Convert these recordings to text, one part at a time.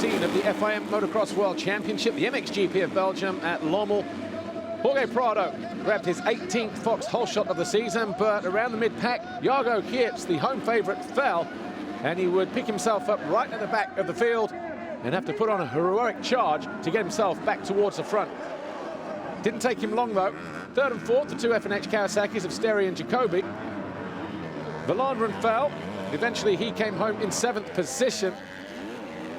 19 of the FIM Motocross World Championship, the MXGP of Belgium at Lommel. Jorge Prado grabbed his 18th Fox hole shot of the season, but around the mid-pack, Jorge Prado, the home favourite, fell, and he would pick himself up right at the back of the field and have to put on a heroic charge to get himself back towards the front. Didn't take him long, though. Third and fourth, the two FNH Kawasaki's of Sterry and Jacoby. Vlaanderen fell. Eventually, he came home in 7th position.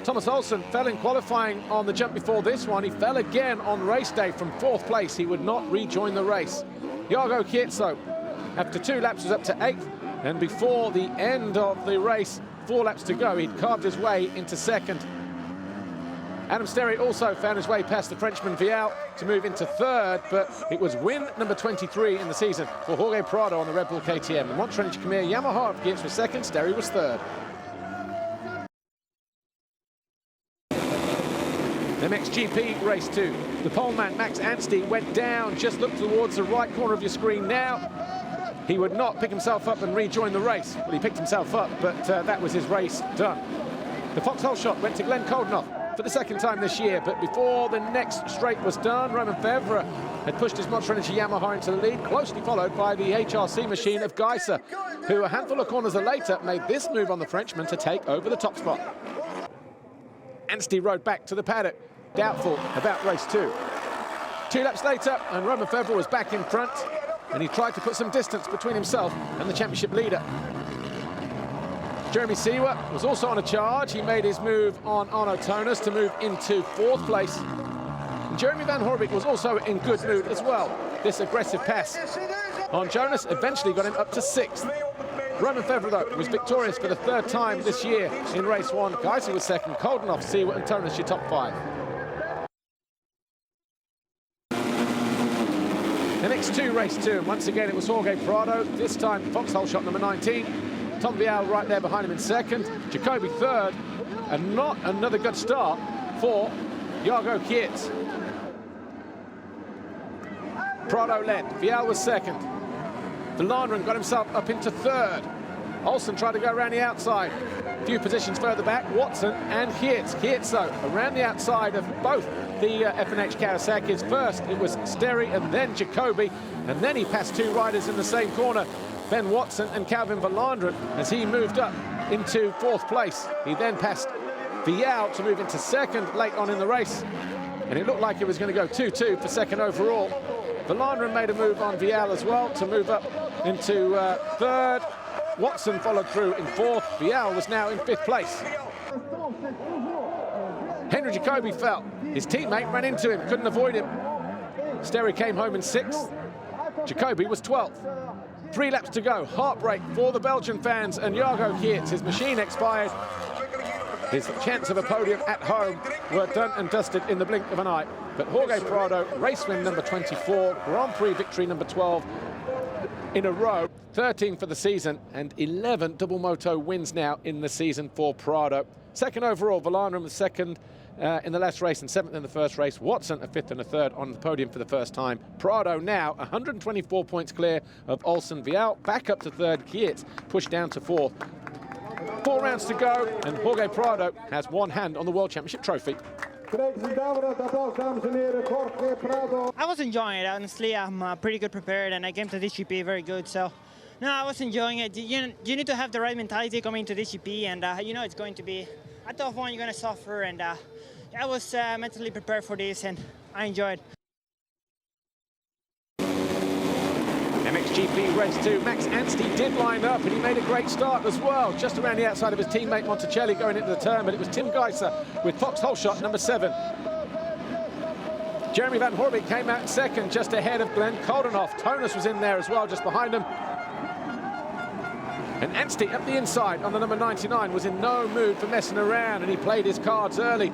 Thomas Olsen fell in qualifying on the jump before this one. He fell again on race day from 4th place. He would not rejoin the race. Jorge Prado, after 2 laps, was up to 8th. And before the end of the race, 4 laps to go, he'd carved his way into 2nd. Adam Sterry also found his way past the Frenchman Vialle to move into 3rd, but it was win number 23 in the season for Jorge Prado on the Red Bull KTM. The Montrench Khmer Yamaha of Geertz was 2nd, Sterry was 3rd. MXGP race 2. The poleman Max Anstey went down. Just look towards the right corner of your screen now. He would not pick himself up and rejoin the race. Well, he picked himself up, but that was his race done. The Fox hole shot went to Glenn Coldenhoff for the 2nd time this year, but before the next straight was done, Romain Febvre had pushed his Montrench Yamaha into the lead, closely followed by the HRC machine of Gajser, who a handful of corners later made this move on the Frenchman to take over the top spot. Anstey rode back to the paddock, doubtful about race 2. 2 laps later, and Romain Febvre was back in front, and he tried to put some distance between himself and the championship leader. Jeremy Seewer was also on a charge. He made his move on Arno Tonis to move into 4th place. And Jeremy Van Horbeke was also in good mood as well. This aggressive pass on Jonas eventually got him up to 6th. Romain Febvre, though, was victorious for the 3rd time this year in race 1. Gajser was 2nd, Coldenhoff, Seewer and Tonis your top 5. MX2 race 2, and once again it was Jorge Prado, this time Fox hole shot number 19. Tom Vialle right there behind him in 2nd, Jacoby 3rd, and not another good start for Jorge Prado. Prado led, Vialle was 2nd. Vlaanderen got himself up into 3rd. Olsen tried to go around the outside. A few positions further back, Watson and Geertz though, around the outside of both the FNH Kawasaki's. First it was Sterry and then Jacoby, and then he passed 2 riders in the same corner, Ben Watson and Calvin Vlaanderen, as he moved up into 4th place. He then passed Vialle to move into 2nd late on in the race, and it looked like it was going to go 2-2 for 2nd overall. Vlaanderen made a move on Vialle as well to move up into 3rd. Watson followed through in 4th. Vialle was now in 5th place. Henry Jacoby fell. His teammate ran into him, couldn't avoid him. Sterry came home in 6th. Jacoby was 12th. 3 laps to go. Heartbreak for the Belgian fans and Jorge Prado. His machine expired. His chance of a podium at home were done and dusted in the blink of an eye. But Jorge Prado, race win number 24, Grand Prix victory number 12 in a row, 13 for the season, and 11 double moto wins now in the season for Prado. 2nd overall, Vlaanderen was 2nd in the last race and 7th in the first race. Watson a 5th and a 3rd on the podium for the first time. Prado now 124 points clear of Olsen. Vialle back up to 3rd. Geertz pushed down to 4th. 4 rounds to go, and Jorge Prado has one hand on the World Championship trophy. I was enjoying it, honestly. I'm pretty good prepared, and I came to this GP very good. So, no, I was enjoying it. You need to have the right mentality coming to this GP, and you know it's going to be a tough one. You're going to suffer, and I was mentally prepared for this, and I enjoyed. MXGP race 2, Max Anstey did line up, and he made a great start as well, just around the outside of his teammate Monticelli going into the turn, but it was Tim Gajser with Fox hole shot number 7. Jeremy Van Horbeke came out 2nd, just ahead of Glenn Coldenhoff. Tonis was in there as well, just behind him. And Anstey up the inside on the number 99 was in no mood for messing around, and he played his cards early.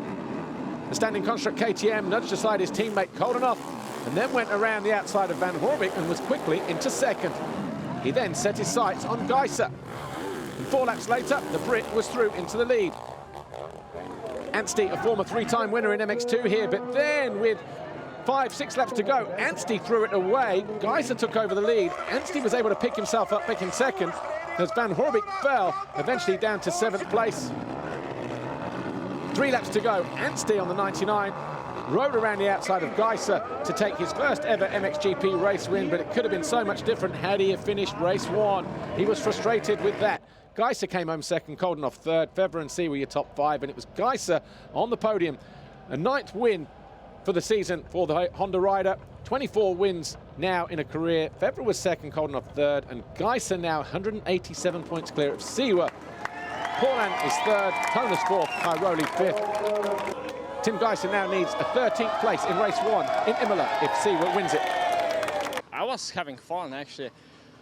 The standing construct KTM nudged aside his teammate Coldenhoff, and then went around the outside of Van Horbeke and was quickly into 2nd. He then set his sights on Gajser. And 4 laps later, the Brit was through into the lead. Anstey, a former 3-time winner in MX2 here, but then with 5-6 laps to go, Anstey threw it away. Gajser took over the lead. Anstey was able to pick himself up back in 2nd, as Van Horbeke fell, eventually down to 7th place. 3 laps to go. Anstey on the 99 rode around the outside of Gajser to take his first ever MXGP race win, but it could have been so much different had he have finished race 1. He was frustrated with that. Gajser came home second, Coldenhoff third, Febvre and Seewer your top 5, and it was Gajser on the podium. A 9th win for the season for the Honda rider. 24 wins now in a career. Febvre was second, Coldenhoff third, and Gajser now 187 points clear of Seewer. Paulin is third, Thomas fourth, Cairoli fifth. Tim Gajser now needs a 13th place in race 1 in Imola if Seewer wins it. I was having fun, actually.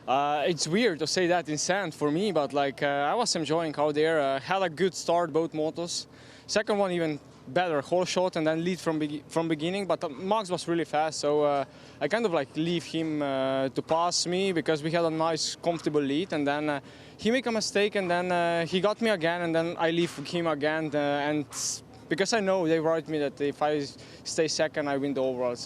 It's weird to say that in sand for me, but like I was enjoying out there. Had a good start, both motos. Second one even better, whole shot, and then lead from beginning. But Max was really fast, so I kind of like leave him to pass me because we had a nice, comfortable lead. And then he make a mistake, and then he got me again, and then I leave him again. And because I know they wrote me that if I stay second, I win the overalls.